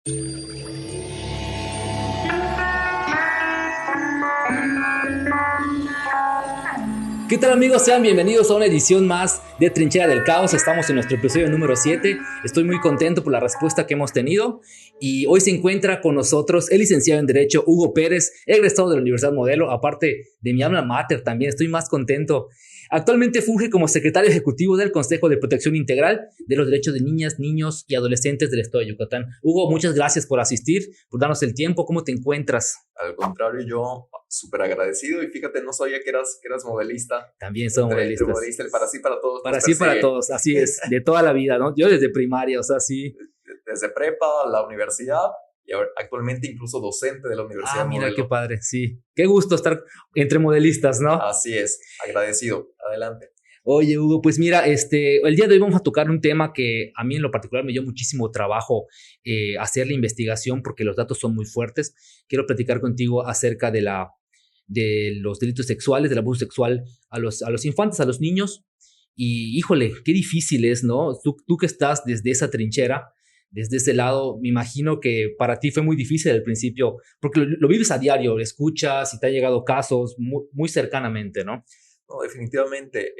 ¿Qué tal, amigos? Sean bienvenidos a una edición más de Trinchera del Caos. Estamos en nuestro episodio número 7. Estoy muy contento por la respuesta que hemos tenido y hoy se encuentra con nosotros el licenciado en Derecho Hugo Pérez, egresado de la Universidad Modelo, aparte de mi alma mater también. Estoy más contento. Actualmente funge como secretario ejecutivo del Consejo de Protección Integral de los Derechos de Niñas, Niños y Adolescentes del Estado de Yucatán. Hugo, muchas gracias por asistir, por darnos el tiempo. ¿Cómo te encuentras? Al contrario, yo súper agradecido y fíjate, no sabía que eras modelista. También somos Entre modelistas. modelista, el para sí, para todos. Para sí, para todos, así es, de toda la vida, ¿no? Yo desde primaria, o sea, sí. Desde prepa, la universidad y ahora, actualmente incluso docente de la Universidad Mira, Modelo. qué padre, sí. Qué gusto estar entre modelistas, ¿no? Así es, agradecido. Adelante. Oye, Hugo, pues mira, el día de hoy vamos a tocar un tema que a mí en lo particular me dio muchísimo trabajo hacer la investigación porque los datos son muy fuertes. Quiero platicar contigo acerca de los delitos sexuales, del abuso sexual a los infantes, a los niños. Y híjole, qué difícil es, ¿no? Tú que estás desde esa trinchera, desde ese lado, me imagino que para ti fue muy difícil al principio, porque lo vives a diario, lo escuchas y te han llegado casos muy, muy cercanamente, ¿no? No, definitivamente,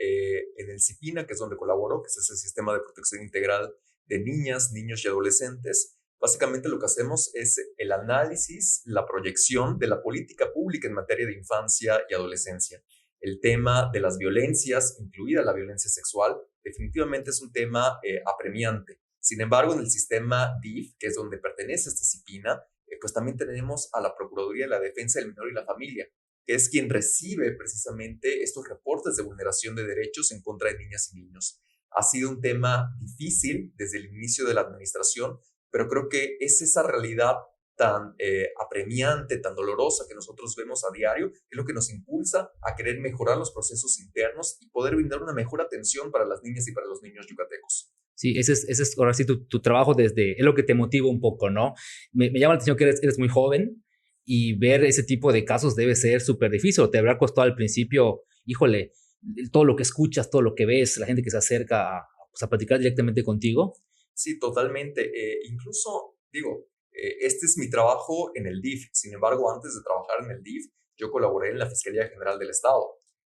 en el CIPINA, que es donde colaboro, que es ese Sistema de Protección Integral de Niñas, Niños y Adolescentes, básicamente lo que hacemos es el análisis, la proyección de la política pública en materia de infancia y adolescencia. El tema de las violencias, incluida la violencia sexual, definitivamente es un tema apremiante. Sin embargo, en el sistema DIF, que es donde pertenece este CIPINA, pues también tenemos a la Procuraduría de la Defensa del Menor y la Familia, que es quien recibe precisamente estos reportes de vulneración de derechos en contra de niñas y niños. Ha sido un tema difícil desde el inicio de la administración, pero creo que es esa realidad tan apremiante, tan dolorosa que nosotros vemos a diario, que es lo que nos impulsa a querer mejorar los procesos internos y poder brindar una mejor atención para las niñas y para los niños yucatecos. Sí, ese es ahora sí tu trabajo es lo que te motiva un poco, ¿no? Me llama la atención que eres muy joven y ver ese tipo de casos debe ser súper difícil. Te habrá costado al principio, híjole, todo lo que escuchas, todo lo que ves, la gente que se acerca pues, a platicar directamente contigo. Sí, totalmente. Incluso, digo, este es mi trabajo en el DIF. Sin embargo, antes de trabajar en el DIF, yo colaboré en la Fiscalía General del Estado,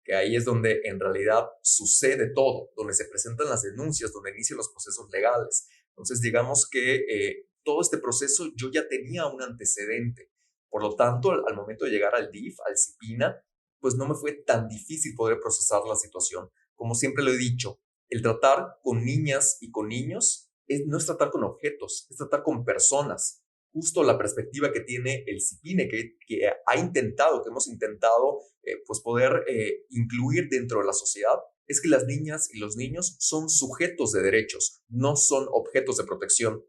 que ahí es donde en realidad sucede todo, donde se presentan las denuncias, donde inician los procesos legales. Entonces, digamos que todo este proceso yo ya tenía un antecedente. Por lo tanto, al momento de llegar al DIF, al CIPINA, pues no me fue tan difícil poder procesar la situación. Como siempre lo he dicho, el tratar con niñas y con niños no es tratar con objetos, es tratar con personas. Justo la perspectiva que tiene el CIPINE, que hemos intentado pues poder incluir dentro de la sociedad, es que las niñas y los niños son sujetos de derechos, no son objetos de protección.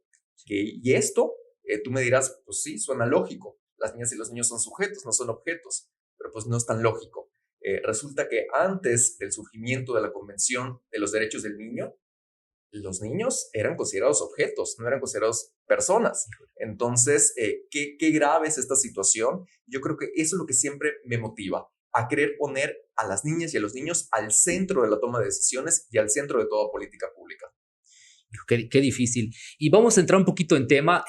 Y esto, tú me dirás, pues sí, suena lógico. Las niñas y los niños son sujetos, no son objetos, pero pues no es tan lógico. Resulta que antes del surgimiento de la Convención de los Derechos del Niño, los niños eran considerados objetos, no eran considerados personas. Entonces, qué grave es esta situación. Yo creo que eso es lo que siempre me motiva, a querer poner a las niñas y a los niños al centro de la toma de decisiones y al centro de toda política pública. Qué difícil. Y vamos a entrar un poquito en tema.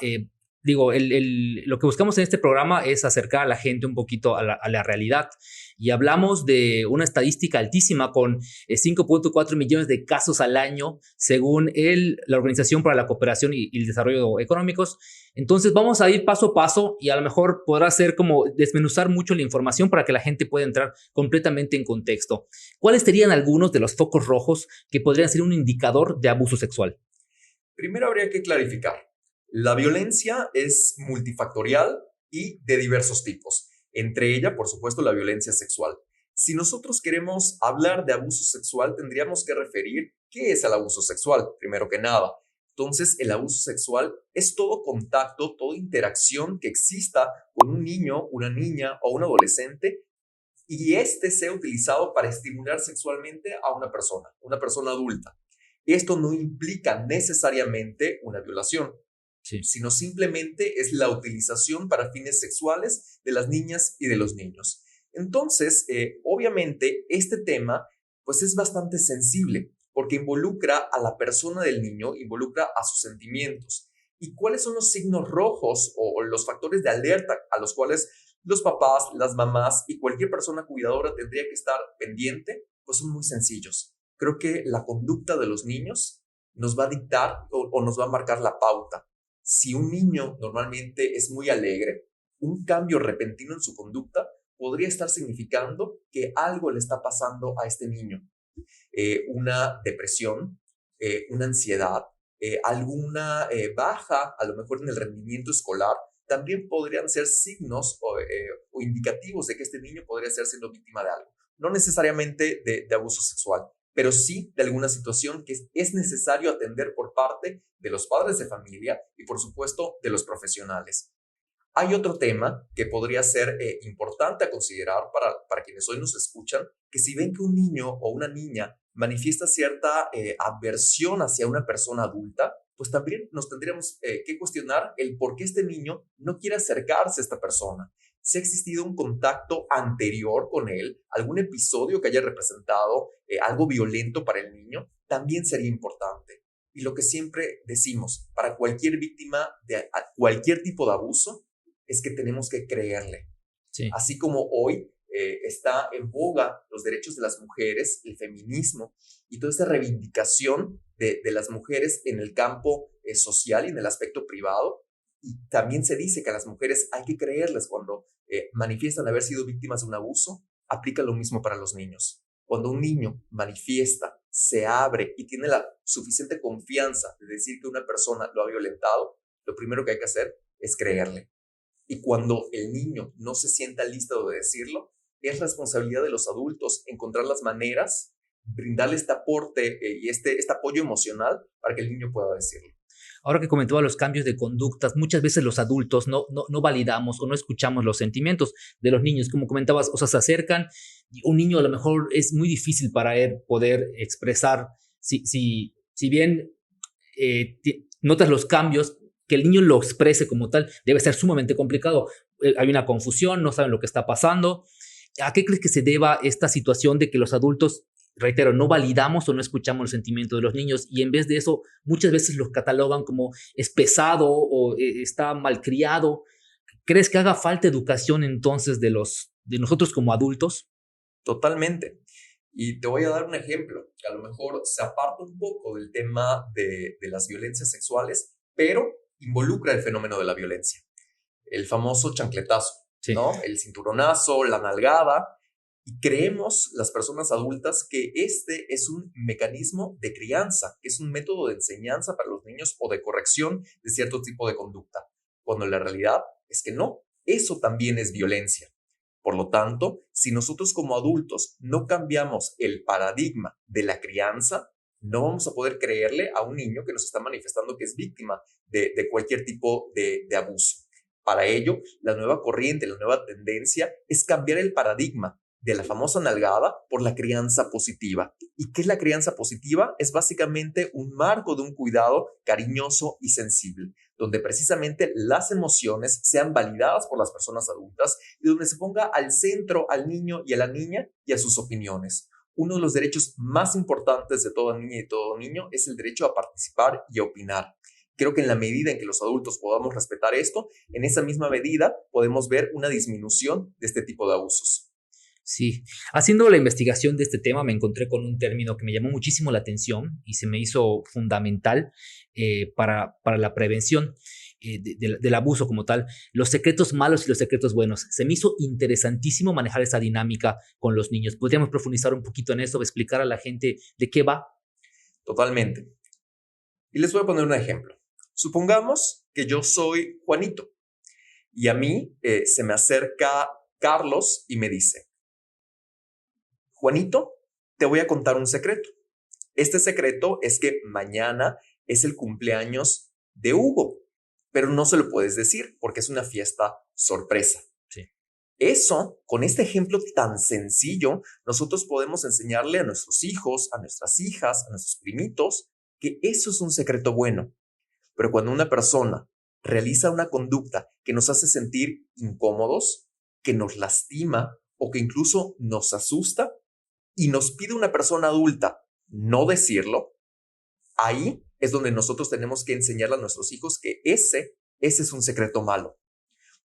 Lo que buscamos en este programa es acercar a la gente un poquito a la realidad. Y hablamos de una estadística altísima con 5.4 millones de casos al año, según la Organización para la Cooperación y el Desarrollo Económicos. Entonces vamos a ir paso a paso y a lo mejor podrá ser como desmenuzar mucho la información para que la gente pueda entrar completamente en contexto. ¿Cuáles serían algunos de los focos rojos que podrían ser un indicador de abuso sexual? Primero habría que clarificar. La violencia es multifactorial y de diversos tipos, entre ella, por supuesto, la violencia sexual. Si nosotros queremos hablar de abuso sexual, tendríamos que referir qué es el abuso sexual, primero que nada. Entonces, el abuso sexual es todo contacto, toda interacción que exista con un niño, una niña o un adolescente y este sea utilizado para estimular sexualmente a una persona adulta. Esto no implica necesariamente una violación, Sí. sino simplemente es la utilización para fines sexuales de las niñas y de los niños. Entonces, obviamente, este tema pues es bastante sensible porque involucra a la persona del niño, involucra a sus sentimientos. y cuáles son los signos rojos o los factores de alerta a los cuales los papás, las mamás y cualquier persona cuidadora tendría que estar pendiente, pues son muy sencillos. Creo que la conducta de los niños nos va a dictar o nos va a marcar la pauta. Si un niño normalmente es muy alegre, un cambio repentino en su conducta podría estar significando que algo le está pasando a este niño. Una depresión, una ansiedad, alguna baja, a lo mejor en el rendimiento escolar, también podrían ser signos o indicativos de que este niño podría estar siendo víctima de algo. No necesariamente de abuso sexual, pero sí de alguna situación que es necesario atender por parte de los padres de familia y, por supuesto, de los profesionales. Hay otro tema que podría ser importante a considerar para quienes hoy nos escuchan, que si ven que un niño o una niña manifiesta cierta aversión hacia una persona adulta, pues también nos tendríamos que cuestionar el por qué este niño no quiere acercarse a esta persona. Si ha existido un contacto anterior con él, algún episodio que haya representado algo violento para el niño, también sería importante. Y lo que siempre decimos, para cualquier víctima de cualquier tipo de abuso, es que tenemos que creerle. Sí. Así como hoy está en boga los derechos de las mujeres, el feminismo y toda esta reivindicación de las mujeres en el campo social y en el aspecto privado. Y también se dice que a las mujeres hay que creerles cuando manifiestan haber sido víctimas de un abuso. Aplica lo mismo para los niños. Cuando un niño manifiesta, se abre y tiene la suficiente confianza de decir que una persona lo ha violentado, lo primero que hay que hacer es creerle. Y cuando el niño no se sienta listo de decirlo, es responsabilidad de los adultos encontrar las maneras, brindarle este aporte y este apoyo emocional para que el niño pueda decirlo. Ahora que comentaba los cambios de conductas, muchas veces los adultos no validamos o no escuchamos los sentimientos de los niños. Como comentabas, o sea, se acercan y un niño a lo mejor es muy difícil para él poder expresar. Si bien notas los cambios, que el niño lo exprese como tal debe ser sumamente complicado. Hay una confusión, no saben lo que está pasando. ¿A qué crees que se deba esta situación de que los adultos, reitero, no validamos o no escuchamos los sentimientos de los niños y en vez de eso muchas veces los catalogan como es pesado o está malcriado? ¿Crees que haga falta educación entonces de nosotros como adultos? Totalmente. Y te voy a dar un ejemplo que a lo mejor se aparta un poco del tema de las violencias sexuales, pero involucra el fenómeno de la violencia. El famoso chancletazo, sí, ¿no? El cinturonazo, la nalgada. Y creemos las personas adultas que este es un mecanismo de crianza, que es un método de enseñanza para los niños o de corrección de cierto tipo de conducta, cuando la realidad es que no, eso también es violencia. Por lo tanto, si nosotros como adultos no cambiamos el paradigma de la crianza, no vamos a poder creerle a un niño que nos está manifestando que es víctima de cualquier tipo de abuso. Para ello, la nueva corriente, la nueva tendencia es cambiar el paradigma de la famosa nalgada por la crianza positiva. ¿Y qué es la crianza positiva? Es básicamente un marco de un cuidado cariñoso y sensible, donde precisamente las emociones sean validadas por las personas adultas y donde se ponga al centro al niño y a la niña y a sus opiniones. Uno de los derechos más importantes de toda niña y todo niño es el derecho a participar y a opinar. Creo que en la medida en que los adultos podamos respetar esto, en esa misma medida podemos ver una disminución de este tipo de abusos. Sí, haciendo la investigación de este tema me encontré con un término que me llamó muchísimo la atención y se me hizo fundamental para la prevención del abuso como tal, los secretos malos y los secretos buenos. Se me hizo interesantísimo manejar esa dinámica con los niños. ¿Podríamos profundizar un poquito en eso, explicar a la gente de qué va? Totalmente. Y les voy a poner un ejemplo. Supongamos que yo soy Juanito y a mí se me acerca Carlos y me dice: Juanito, te voy a contar un secreto. Este secreto es que mañana es el cumpleaños de Hugo, pero no se lo puedes decir porque es una fiesta sorpresa. Sí. Eso, con este ejemplo tan sencillo, nosotros podemos enseñarle a nuestros hijos, a nuestras hijas, a nuestros primitos, que eso es un secreto bueno. Pero cuando una persona realiza una conducta que nos hace sentir incómodos, que nos lastima o que incluso nos asusta, y nos pide una persona adulta no decirlo, ahí es donde nosotros tenemos que enseñarle a nuestros hijos que ese es un secreto malo.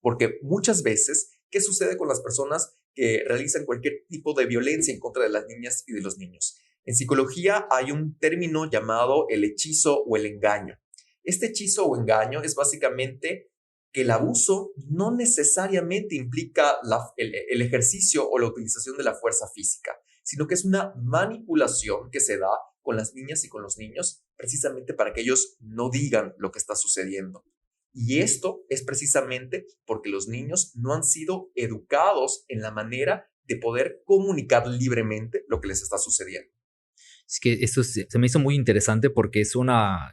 Porque muchas veces, ¿qué sucede con las personas que realizan cualquier tipo de violencia en contra de las niñas y de los niños? En psicología hay un término llamado el hechizo o el engaño. Este hechizo o engaño es básicamente que el abuso no necesariamente implica el ejercicio o la utilización de la fuerza física, sino que es una manipulación que se da con las niñas y con los niños precisamente para que ellos no digan lo que está sucediendo. Y esto es precisamente porque los niños no han sido educados en la manera de poder comunicar libremente lo que les está sucediendo. Es que esto se me hizo muy interesante porque es una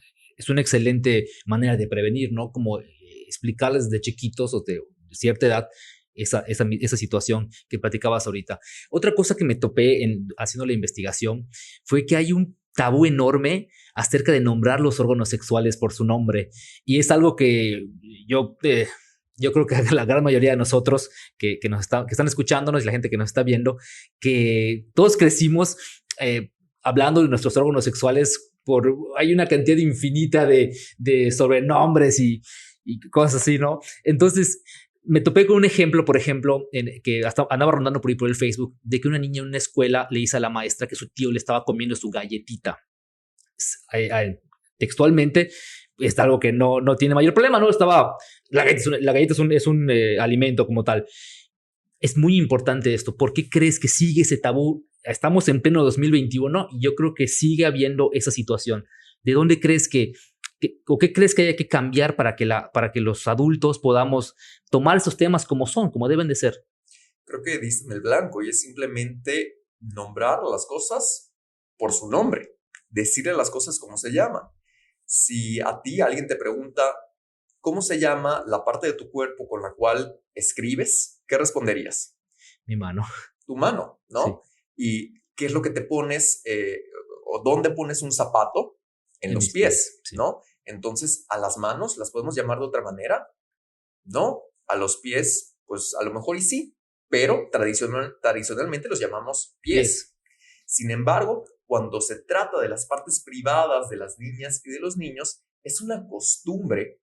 excelente manera de prevenir, ¿no? Como explicarles de chiquitos o de cierta edad esa situación que platicabas ahorita. Otra cosa que me topé haciendo la investigación fue que hay un tabú enorme acerca de nombrar los órganos sexuales por su nombre. Y es algo que yo creo que la gran mayoría de nosotros que están escuchándonos y la gente que nos está viendo, que todos crecimos hablando de nuestros órganos sexuales hay una cantidad infinita de sobrenombres y cosas así, ¿no? Entonces, me topé con un ejemplo, por ejemplo, que hasta andaba rondando por el Facebook, de que una niña en una escuela le dice a la maestra que su tío le estaba comiendo su galletita. Textualmente, es algo que no tiene mayor problema, ¿no? La galleta es un alimento como tal. Es muy importante esto. ¿Por qué crees que sigue ese tabú? Estamos en pleno 2021 y yo creo que sigue habiendo esa situación. ¿De dónde crees o qué crees que haya que cambiar para que los adultos podamos tomar estos temas como son, como deben de ser? Creo que diste en el blanco y es simplemente nombrar las cosas por su nombre, decirle las cosas como se llaman. Si a ti alguien te pregunta cómo se llama la parte de tu cuerpo con la cual escribes, ¿qué responderías? Mi mano. Tu mano, ¿no? Sí. ¿Y qué es lo que te pones o dónde pones un zapato? En los pies, sí. ¿no? Entonces, ¿a las manos las podemos llamar de otra manera? No, a los pies, pues a lo mejor y sí, pero tradicionalmente los llamamos pies. Sin embargo, cuando se trata de las partes privadas de las niñas y de los niños, es una costumbre,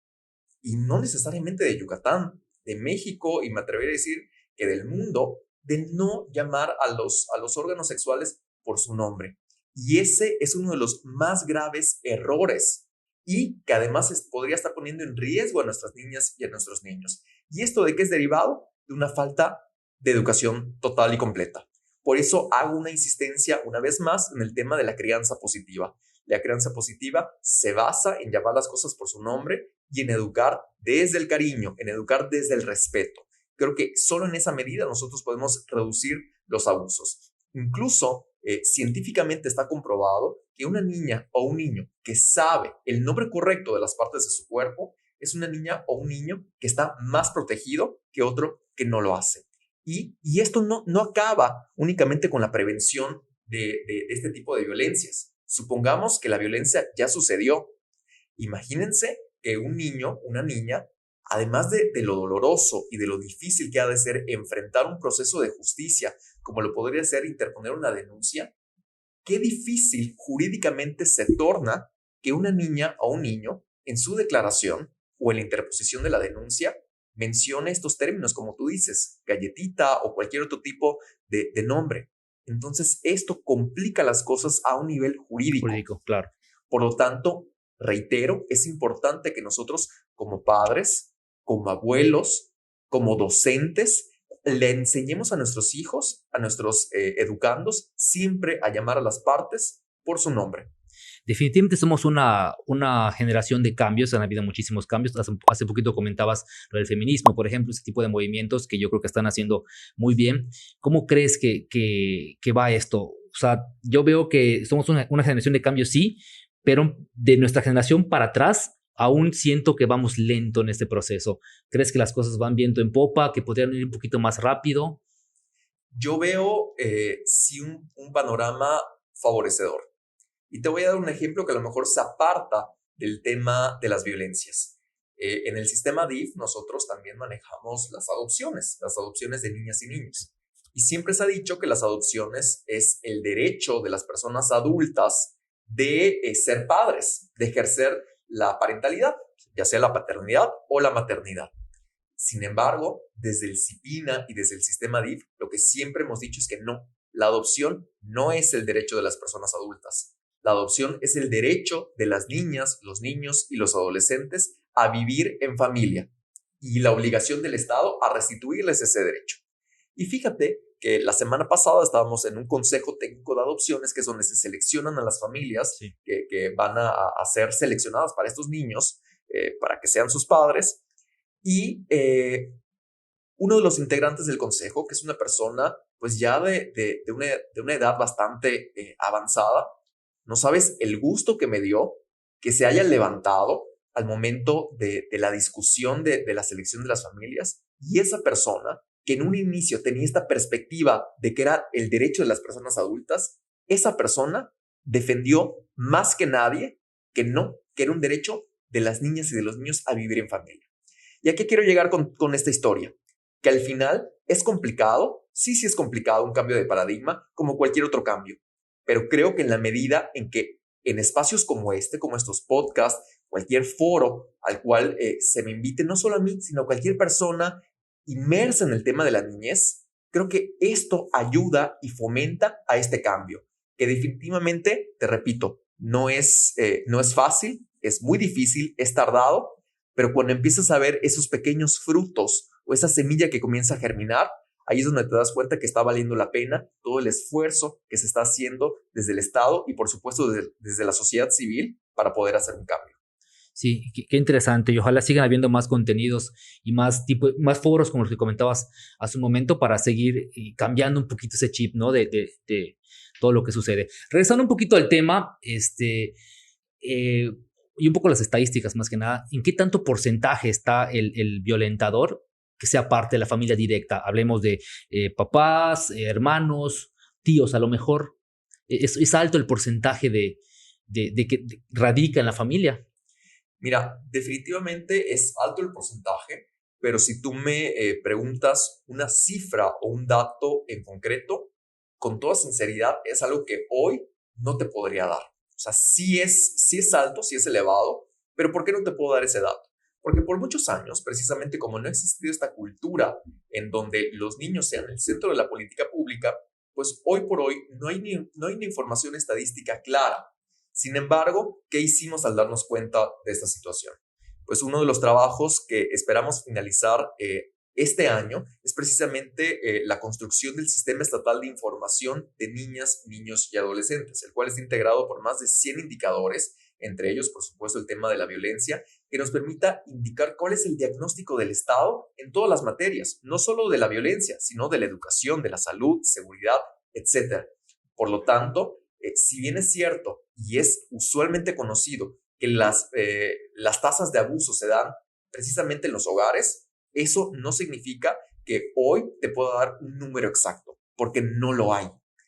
y no necesariamente de Yucatán, de México, y me atrevería a decir que del mundo, de no llamar a los órganos sexuales por su nombre. Y ese es uno de los más graves errores y que además podría estar poniendo en riesgo a nuestras niñas y a nuestros niños. ¿Y esto de qué es derivado? De una falta de educación total y completa. Por eso hago una insistencia una vez más en el tema de la crianza positiva. La crianza positiva se basa en llamar las cosas por su nombre y en educar desde el cariño, en educar desde el respeto. Creo que solo en esa medida nosotros podemos reducir los abusos. Incluso científicamente está comprobado que una niña o un niño que sabe el nombre correcto de las partes de su cuerpo es una niña o un niño que está más protegido que otro que no lo hace. Y esto no acaba únicamente con la prevención de este tipo de violencias. Supongamos que la violencia ya sucedió. Imagínense que un niño, una niña, además de lo doloroso y de lo difícil que ha de ser enfrentar un proceso de justicia, como lo podría ser interponer una denuncia, qué difícil jurídicamente se torna que una niña o un niño en su declaración o en la interposición de la denuncia mencione estos términos, como tú dices, galletita o cualquier otro tipo de nombre. Entonces, esto complica las cosas a un nivel jurídico. Claro. Por lo tanto, reitero, es importante que nosotros como padres, como abuelos, como docentes, le enseñemos a nuestros hijos, a nuestros educandos, siempre a llamar a las partes por su nombre. Definitivamente somos una generación de cambios, han habido muchísimos cambios. Hace poquito comentabas lo del feminismo, por ejemplo, ese tipo de movimientos que yo creo que están haciendo muy bien. ¿Cómo crees que va esto? O sea, yo veo que somos una generación de cambios, sí, pero de nuestra generación para atrás, aún siento que vamos lento en este proceso. ¿Crees que las cosas van viento en popa, que podrían ir un poquito más rápido? Yo veo sí un panorama favorecedor. Y te voy a dar un ejemplo que a lo mejor se aparta del tema de las violencias. En el sistema DIF nosotros también manejamos las adopciones de niñas y niños. Y siempre se ha dicho que las adopciones es el derecho de las personas adultas de ser padres, de ejercer la parentalidad, ya sea la paternidad o la maternidad. Sin embargo, desde el CIPINA y desde el sistema DIF, lo que siempre hemos dicho es que no, la adopción no es el derecho de las personas adultas. La adopción es el derecho de las niñas, los niños y los adolescentes a vivir en familia y la obligación del Estado a restituirles ese derecho. Y fíjate que la semana pasada estábamos en un consejo técnico de adopciones, que es donde se seleccionan a las familias Sí. que van a ser seleccionadas para estos niños, para que sean sus padres. Y uno de los integrantes del consejo, que es una persona pues ya de una edad bastante avanzada, no sabes el gusto que me dio que se haya levantado al momento de la discusión de la selección de las familias, y esa persona que en un inicio tenía esta perspectiva de que era el derecho de las personas adultas, esa persona defendió más que nadie que era un derecho de las niñas y de los niños a vivir en familia. ¿Y a qué quiero llegar con esta historia? Que al final es complicado, sí es complicado un cambio de paradigma, como cualquier otro cambio, pero creo que en la medida en que en espacios como este, como estos podcasts, cualquier foro al cual se me invite, no solo a mí, sino a cualquier persona inmersa en el tema de la niñez, creo que esto ayuda y fomenta a este cambio, que definitivamente, te repito, no es fácil, es muy difícil, es tardado, pero cuando empiezas a ver esos pequeños frutos o esa semilla que comienza a germinar, ahí es donde te das cuenta que está valiendo la pena todo el esfuerzo que se está haciendo desde el Estado y por supuesto desde la sociedad civil para poder hacer un cambio. Sí, qué interesante. Y ojalá sigan habiendo más contenidos y más foros como los que comentabas hace un momento para seguir cambiando un poquito ese chip, ¿no? De todo lo que sucede. Regresando un poquito al tema, y un poco las estadísticas más que nada, ¿en qué tanto porcentaje está el violentador que sea parte de la familia directa? Hablemos de papás, hermanos, tíos, a lo mejor. Es alto el porcentaje de que radica en la familia. Mira, definitivamente es alto el porcentaje, pero si tú me preguntas una cifra o un dato en concreto, con toda sinceridad es algo que hoy no te podría dar. O sea, sí es alto, sí es elevado, pero ¿por qué no te puedo dar ese dato? Porque por muchos años, precisamente como no ha existido esta cultura en donde los niños sean el centro de la política pública, pues hoy por hoy no hay una información estadística clara. Sin embargo, ¿qué hicimos al darnos cuenta de esta situación? Pues uno de los trabajos que esperamos finalizar este año es precisamente la construcción del Sistema Estatal de Información de Niñas, Niños y Adolescentes, el cual está integrado por más de 100 indicadores, entre ellos, por supuesto, el tema de la violencia, que nos permita indicar cuál es el diagnóstico del Estado en todas las materias, no solo de la violencia, sino de la educación, de la salud, seguridad, etcétera. Por lo tanto, si bien es cierto y es usualmente conocido que las tasas de abuso se dan precisamente en los hogares, eso no significa que hoy te pueda dar un número exacto, porque no lo hay.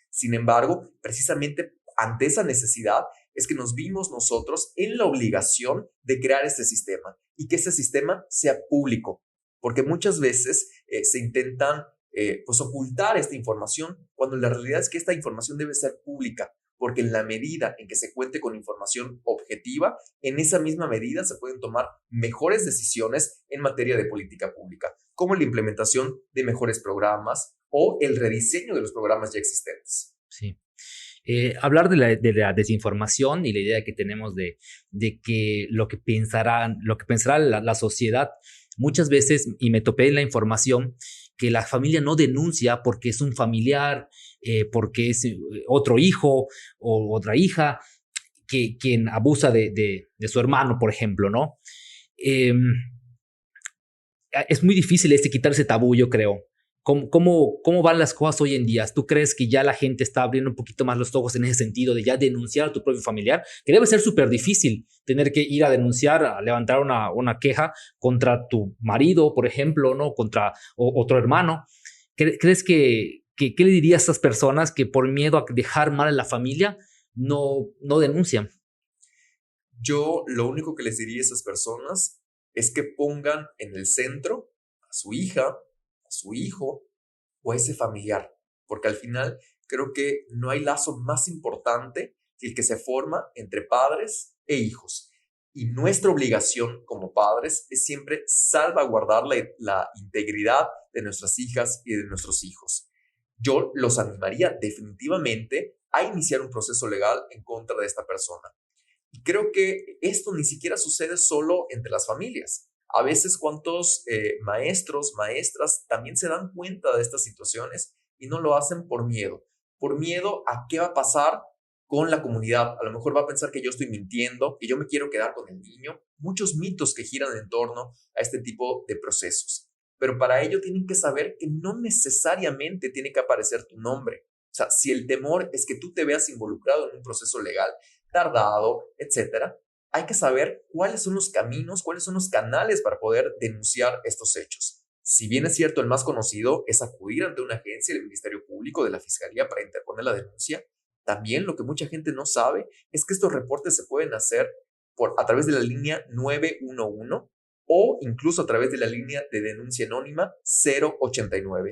Sin embargo, precisamente ante esa necesidad es que nos vimos nosotros en la obligación de crear este sistema y que ese sistema sea público, porque muchas veces se intentan pues ocultar esta información cuando la realidad es que esta información debe ser pública, porque en la medida en que se cuente con información objetiva, en esa misma medida se pueden tomar mejores decisiones en materia de política pública, como la implementación de mejores programas o el rediseño de los programas ya existentes. Sí. Hablar de la desinformación y la idea que tenemos de que lo que pensará la sociedad, muchas veces, y me topé en la información, que la familia no denuncia porque es un familiar, porque es otro hijo o otra hija, quien abusa de su hermano, por ejemplo, ¿no? Eh, es muy difícil quitar ese tabú, yo creo. ¿Cómo van las cosas hoy en día? ¿Tú crees que ya la gente está abriendo un poquito más los ojos en ese sentido de ya denunciar a tu propio familiar? Que debe ser súper difícil tener que ir a denunciar, a levantar una queja contra tu marido, por ejemplo, ¿no? Contra otro hermano. ¿Crees qué le dirías a esas personas que por miedo a dejar mal a la familia no denuncian? Yo lo único que les diría a esas personas es que pongan en el centro a su hija, a su hijo o a ese familiar, porque al final creo que no hay lazo más importante el que se forma entre padres e hijos. Y nuestra obligación como padres es siempre salvaguardar la integridad de nuestras hijas y de nuestros hijos. Yo los animaría definitivamente a iniciar un proceso legal en contra de esta persona. Y creo que esto ni siquiera sucede solo entre las familias. A veces cuántos maestros, maestras también se dan cuenta de estas situaciones y no lo hacen por miedo a qué va a pasar con la comunidad. A lo mejor va a pensar que yo estoy mintiendo, que yo me quiero quedar con el niño. Muchos mitos que giran en torno a este tipo de procesos. Pero para ello tienen que saber que no necesariamente tiene que aparecer tu nombre. O sea, si el temor es que tú te veas involucrado en un proceso legal, tardado, etcétera, hay que saber cuáles son los caminos, cuáles son los canales para poder denunciar estos hechos. Si bien es cierto, el más conocido es acudir ante una agencia del Ministerio Público, de la Fiscalía, para interponer la denuncia, también lo que mucha gente no sabe es que estos reportes se pueden hacer a través de la línea 911 o incluso a través de la línea de denuncia anónima 089.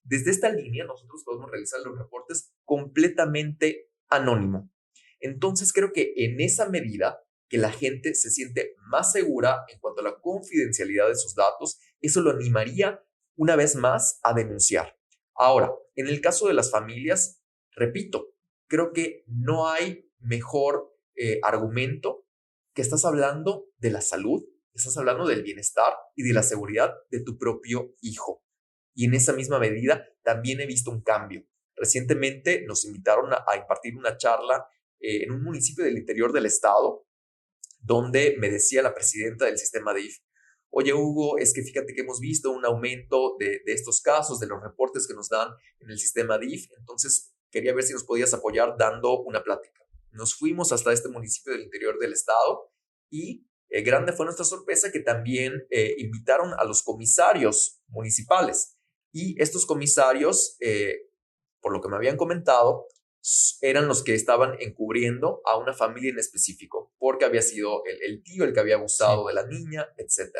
Desde esta línea nosotros podemos realizar los reportes completamente anónimo. Entonces creo que en esa medida que la gente se siente más segura en cuanto a la confidencialidad de sus datos, eso lo animaría una vez más a denunciar. Ahora, en el caso de las familias, repito, creo que no hay mejor argumento que estás hablando de la salud, estás hablando del bienestar y de la seguridad de tu propio hijo. Y en esa misma medida también he visto un cambio. Recientemente nos invitaron a impartir una charla en un municipio del interior del estado, donde me decía la presidenta del sistema DIF: oye, Hugo, es que fíjate que hemos visto un aumento de estos casos, de los reportes que nos dan en el sistema DIF, entonces quería ver si nos podías apoyar dando una plática. Nos fuimos hasta este municipio del interior del estado y grande fue nuestra sorpresa que también invitaron a los comisarios municipales. Y estos comisarios, por lo que me habían comentado, eran los que estaban encubriendo a una familia en específico, porque había sido el tío el que había abusado de la niña, etc.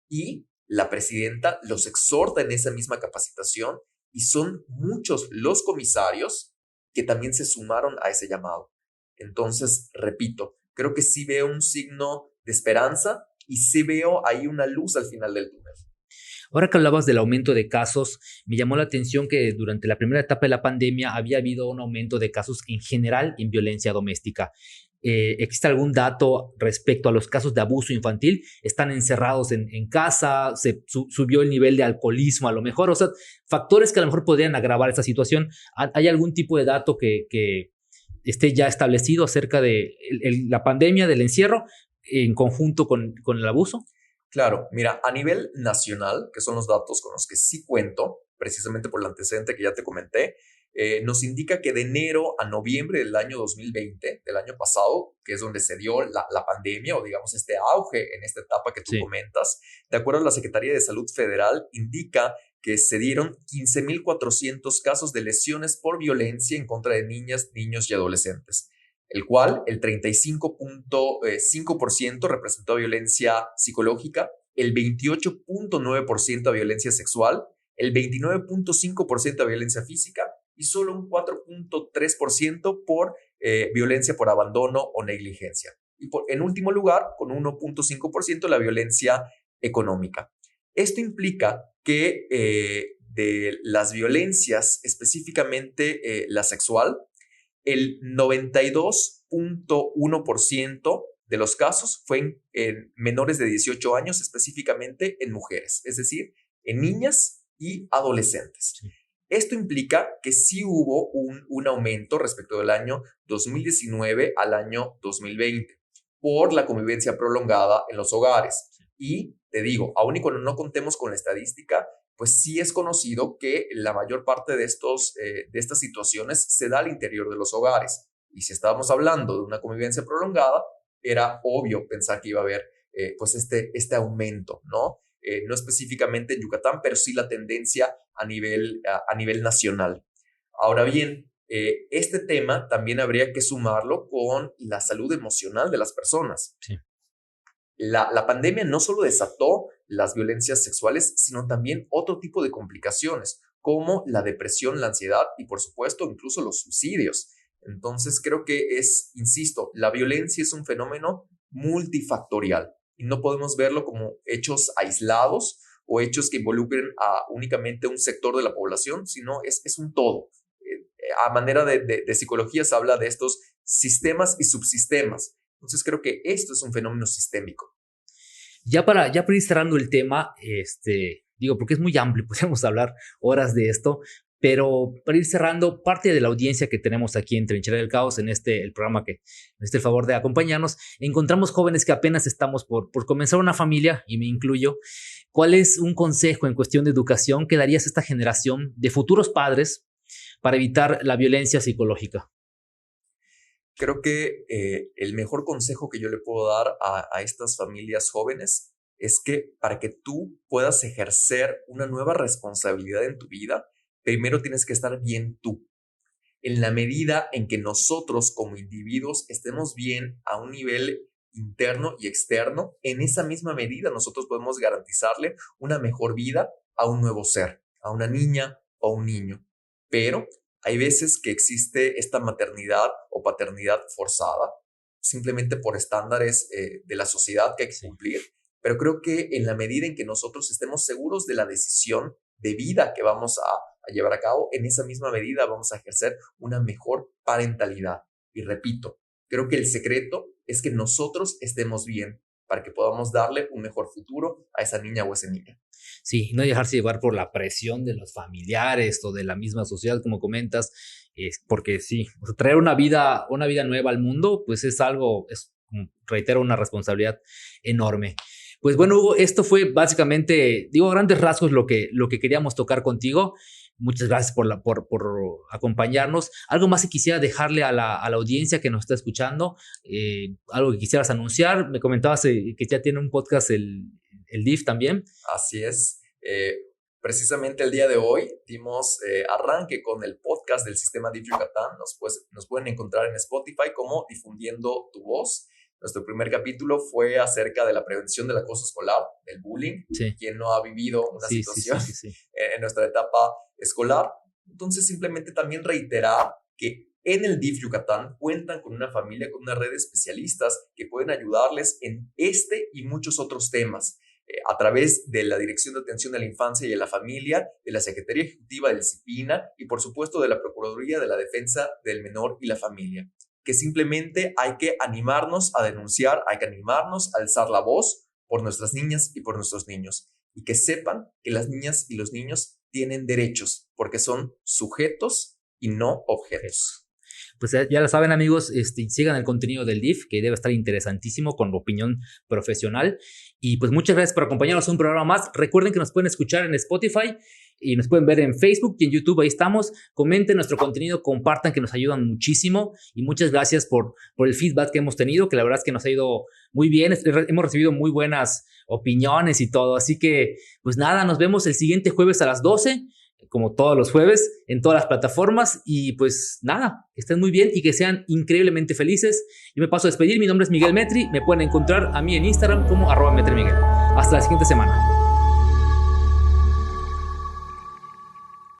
Y la presidenta los exhorta en esa misma capacitación y son muchos los comisarios que también se sumaron a ese llamado. Entonces, repito, creo que sí veo un signo de esperanza y sí veo ahí una luz al final del túnel. Ahora que hablabas del aumento de casos, me llamó la atención que durante la primera etapa de la pandemia había habido un aumento de casos en general en violencia doméstica. ¿Existe algún dato respecto a los casos de abuso infantil? ¿Están encerrados en casa? ¿Subió el nivel de alcoholismo a lo mejor? O sea, factores que a lo mejor podrían agravar esta situación. ¿Hay algún tipo de dato que esté ya establecido acerca de la pandemia, del encierro, en conjunto con el abuso? Claro, mira, a nivel nacional, que son los datos con los que sí cuento, precisamente por el antecedente que ya te comenté, nos indica que de enero a noviembre del año 2020, del año pasado, que es donde se dio la pandemia o digamos este auge en esta etapa que tú comentas, de acuerdo a la Secretaría de Salud Federal, indica que se dieron 15,400 casos de lesiones por violencia en contra de niñas, niños y adolescentes, el cual el 35.5% representó violencia psicológica, el 28.9% a violencia sexual, el 29.5% a violencia física y solo un 4.3% por violencia por abandono o negligencia. Y en último lugar, con 1.5% la violencia económica. Esto implica que de las violencias, específicamente la sexual, el 92.1% de los casos fue en menores de 18 años, específicamente en mujeres, es decir, en niñas y adolescentes. Sí. Esto implica que sí hubo un aumento respecto del año 2019 al año 2020 por la convivencia prolongada en los hogares. Y te digo, aun y cuando no contemos con la estadística, pues sí es conocido que la mayor parte de estas situaciones se da al interior de los hogares. Y si estábamos hablando de una convivencia prolongada, era obvio pensar que iba a haber pues este aumento, ¿no? No específicamente en Yucatán, pero sí la tendencia a nivel nacional. Ahora bien, este tema también habría que sumarlo con la salud emocional de las personas. Sí. La pandemia no solo desató las violencias sexuales, sino también otro tipo de complicaciones, como la depresión, la ansiedad y, por supuesto, incluso los suicidios. Entonces creo que insisto, la violencia es un fenómeno multifactorial y no podemos verlo como hechos aislados o hechos que involucren a únicamente un sector de la población, sino es un todo. A manera de psicología se habla de estos sistemas y subsistemas. Entonces creo que esto es un fenómeno sistémico. Ya para ir cerrando el tema, porque es muy amplio, podemos hablar horas de esto, pero para ir cerrando, parte de la audiencia que tenemos aquí en Trinchera del Caos, el programa que nos hace el favor de acompañarnos, encontramos jóvenes que apenas estamos por comenzar una familia, y me incluyo. ¿Cuál es un consejo en cuestión de educación que darías a esta generación de futuros padres para evitar la violencia psicológica? Creo que el mejor consejo que yo le puedo dar a estas familias jóvenes es que para que tú puedas ejercer una nueva responsabilidad en tu vida, primero tienes que estar bien tú. En la medida en que nosotros como individuos estemos bien a un nivel interno y externo, en esa misma medida nosotros podemos garantizarle una mejor vida a un nuevo ser, a una niña o un niño. Pero hay veces que existe esta maternidad o paternidad forzada, simplemente por estándares de la sociedad que hay que cumplir. Pero creo que en la medida en que nosotros estemos seguros de la decisión de vida que vamos a llevar a cabo, en esa misma medida vamos a ejercer una mejor parentalidad. Y repito, creo que el secreto es que nosotros estemos bien para que podamos darle un mejor futuro a esa niña o ese niño. Sí, no dejarse llevar por la presión de los familiares o de la misma sociedad, como comentas, porque sí, traer una vida nueva al mundo, pues reitero, una responsabilidad enorme. Pues bueno, Hugo, esto fue básicamente, a grandes rasgos lo que queríamos tocar contigo. Muchas gracias por acompañarnos. ¿Algo más que quisiera dejarle a la audiencia que nos está escuchando? ¿Algo que quisieras anunciar? Me comentabas que ya tiene un podcast el DIF también. Así es. Precisamente el día de hoy dimos arranque con el podcast del Sistema DIF Yucatán. Nos pueden encontrar en Spotify como Difundiendo tu Voz. Nuestro primer capítulo fue acerca de la prevención del acoso escolar, del bullying. Sí. ¿Quién no ha vivido una situación en nuestra etapa escolar? Entonces, simplemente también reiterar que en el DIF Yucatán cuentan con una familia, con una red de especialistas que pueden ayudarles en este y muchos otros temas. A través de la Dirección de Atención a la Infancia y a la Familia, de la Secretaría Ejecutiva de Disciplina y, por supuesto, de la Procuraduría de la Defensa del Menor y la Familia. Que simplemente hay que animarnos a denunciar, hay que animarnos a alzar la voz por nuestras niñas y por nuestros niños. Y que sepan que las niñas y los niños tienen derechos, porque son sujetos y no objetos. Pues ya lo saben, amigos, sigan el contenido del DIF, que debe estar interesantísimo, con opinión profesional. Y pues muchas gracias por acompañarnos en un programa más. Recuerden que nos pueden escuchar en Spotify y nos pueden ver en Facebook y en YouTube. Ahí estamos. Comenten nuestro contenido, compartan, que nos ayudan muchísimo. Y muchas gracias por el feedback que hemos tenido, que la verdad es que nos ha ido muy bien. Hemos recibido muy buenas opiniones y todo. Así que, pues nada, nos vemos el siguiente jueves a las 12. Como todos los jueves, en todas las plataformas. Y pues nada, que estén muy bien y que sean increíblemente felices. Yo me paso a despedir. Mi nombre es Miguel Metri. Me pueden encontrar a mí en Instagram como @MEtriMiguel. Hasta la siguiente semana.